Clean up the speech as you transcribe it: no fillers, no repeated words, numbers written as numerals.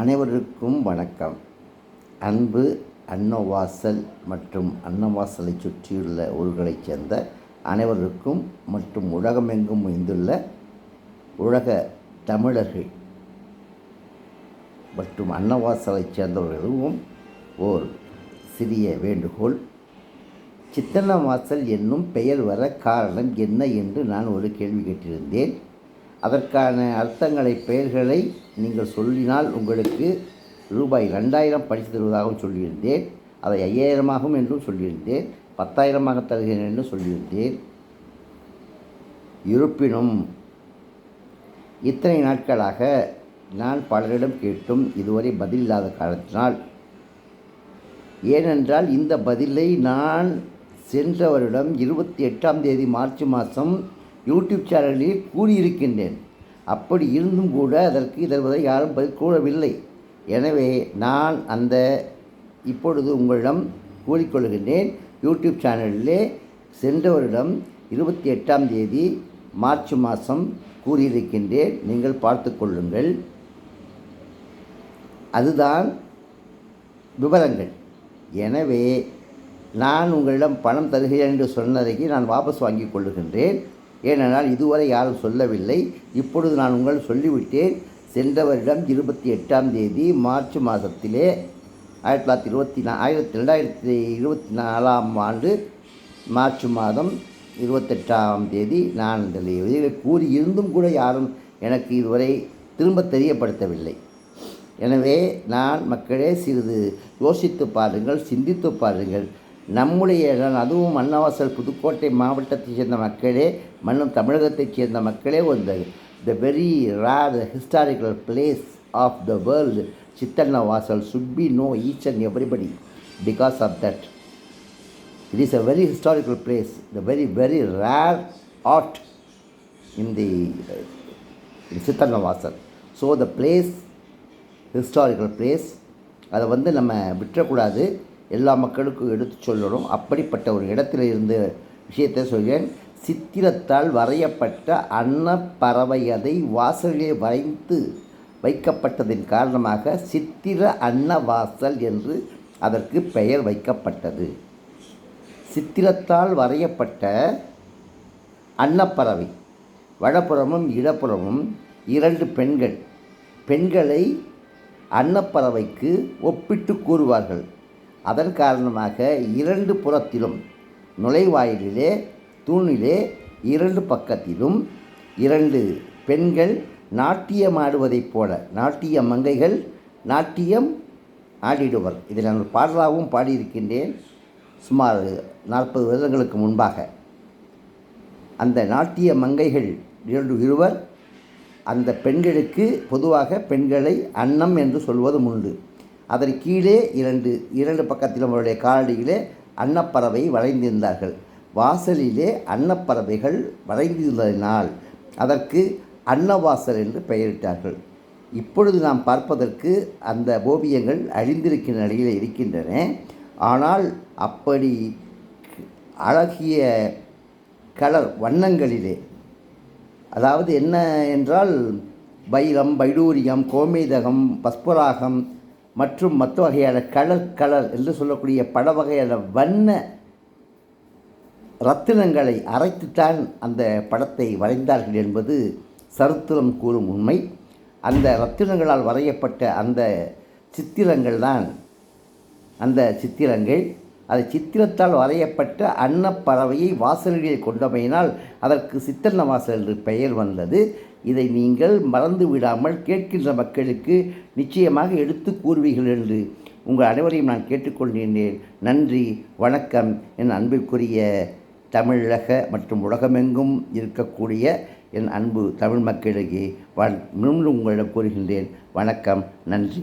அனைவருக்கும் வணக்கம். அன்பு அன்னவாசல் மற்றும் அன்னவாசலை சுற்றியுள்ள ஊர்களைச் சேர்ந்த அனைவருக்கும் மற்றும் உலகமெங்கும் அமைந்துள்ள உலக தமிழர்கள் மற்றும் அன்னவாசலைச் சேர்ந்தவர்களும் ஓர் சிறிய வேண்டுகோள். சித்தன்னவாசல் என்னும் பெயர் வர காரணம் என்ன என்று நான் ஒரு கேள்வி கேட்டிருந்தேன். அதற்கான பெயர்களை நீங்கள் சொல்லினால் உங்களுக்கு ரூபாய் 2000 படித்து தருவதாகவும் சொல்லியிருந்தேன். அதை 5000 என்றும் சொல்லியிருந்தேன். 10,000 தருகிறேன் என்று சொல்லியிருந்தேன். இருப்பினும் இத்தனை நாட்களாக நான் பலரிடம் கேட்டும் இதுவரை பதில் இல்லாத காரணத்தினால், ஏனென்றால் இந்த பதிலை நான் சென்ற வருடம் 28ஆம் தேதி மார்ச் மாதம் யூடியூப் சேனலில் கூறியிருக்கின்றேன். அப்படி இருந்தும் கூட அதற்கு இதுவரை யாரும் பதில் கூறவில்லை. எனவே நான் இப்பொழுது உங்களிடம் கூறிக்கொள்கின்றேன். யூடியூப் சேனலிலே சென்ற வருடம் 28ஆம் தேதி மார்ச் மாதம் கூறியிருக்கின்றேன். நீங்கள் பார்த்து கொள்ளுங்கள். அதுதான் விவரங்கள். எனவே நான் உங்களிடம் பணம் தருகிறேன் என்று சொன்னதைக்கு நான் வாபஸ் வாங்கிக் கொள்ளுகின்றேன். ஏனென்றால் இதுவரை யாரும் சொல்லவில்லை. இப்பொழுது நான் உங்கள் சொல்லிவிட்டேன். சென்ற வருடம் 28ஆம் தேதி மார்ச் மாதத்திலே 2024ஆம் ஆண்டு மார்ச் மாதம் 28ஆம் தேதி நான் இதில் கூறியிருந்தும் கூட யாரும் எனக்கு இதுவரை திரும்ப தெரியப்படுத்தவில்லை. எனவே நான் மக்களே சிறிது யோசித்து பாருங்கள், சிந்தித்து பாருங்கள். நம்முடைய அதுவும் அன்னவாசல் புதுக்கோட்டை மாவட்டத்தைச் சேர்ந்த மக்களே, தமிழகத்தைச் சேர்ந்த மக்களே, the very rare historical place of the world, Chittannavasal, should be know each and everybody. Because of that, it is a very historical place, the very very rare art in the Chittannavasal. So the place, historical place, அதை நம்ம விட்டுறக்கூடாது. எல்லா மக்களுக்கும் எடுத்து சொல்லணும். அப்படிப்பட்ட ஒரு இடத்துல இருந்த விஷயத்தை சொல்கிறேன். சித்திரத்தால் வரையப்பட்ட அன்னப்பறவை அதை வாசலிலே வரைந்து வைக்கப்பட்டதின் காரணமாக சித்திர அன்னவாசல் என்று அதற்கு பெயர் வைக்கப்பட்டது. சித்திரத்தால் வரையப்பட்ட அன்னப்பறவை, வடபுறமும் இடப்புறமும் 2 பெண்களை அன்னப்பறவைக்கு ஒப்பிட்டு கூறுவார்கள். அதன் காரணமாக 2 புறத்திலும் நுழைவாயிலே தூணிலே 2 பக்கத்திலும் 2 பெண்கள் நாட்டியம் ஆடுவதைப் போல, நாட்டிய மங்கைகள் நாட்டியம் ஆடிடுவர். இதில் நான் பாடலாகவும் பாடியிருக்கின்றேன். சுமார் 40 வருடங்களுக்கு முன்பாக அந்த நாட்டிய மங்கைகள் இருவர் அந்த பெண்களுக்கு பொதுவாக பெண்களை அன்னம் என்று சொல்வதும் உண்டு. அதற்கு கீழே 2 பக்கத்திலும் அவருடைய காலடியிலே அன்னப்பறவை வரைந்திருந்தார்கள். வாசலிலே அன்னப்பறவைகள் வரைந்திருந்ததினால் அதற்கு அன்னவாசல் என்று பெயரிட்டார்கள். இப்பொழுது நாம் பார்ப்பதற்கு அந்த ஓவியங்கள் அழிந்திருக்கிற நிலையில் இருக்கின்றன. ஆனால் அப்படி அழகிய கலர் வண்ணங்களிலே, அதாவது என்ன என்றால் வைரம், வைடூரியம், கோமேதகம், பஸ்பராகம் மற்றும் மற்ற வகையான கலர் என்று சொல்லக்கூடிய பல வகையான வண்ண ரத்தினங்களை அரைத்துத்தான் அந்த படத்தை வரைந்தார்கள் என்பது சரித்திரம் கூறும் உண்மை. அந்த ரத்தினங்களால் வரையப்பட்ட அந்த சித்திரங்கள் தான் அது சித்திரத்தால் வரையப்பட்ட அன்னப்பறவையை வாசலிலே கொண்டமையினால் அதற்கு சித்தன்னவாசல் என்று பெயர் வந்தது. இதை நீங்கள் மறந்து விடாமல் கேட்கின்ற மக்களுக்கு நிச்சயமாக எடுத்து கூறுவீர்கள் என்று உங்கள் அனைவரையும் நான் கேட்டுக்கொள்கின்றேன். நன்றி, வணக்கம். என் அன்பிற்குரிய தமிழக மற்றும் உலகமெங்கும் இருக்கக்கூடிய என் அன்பு தமிழ் மக்களுக்கு மீண்டும் உங்களிடம் கூறுகின்றேன். வணக்கம், நன்றி.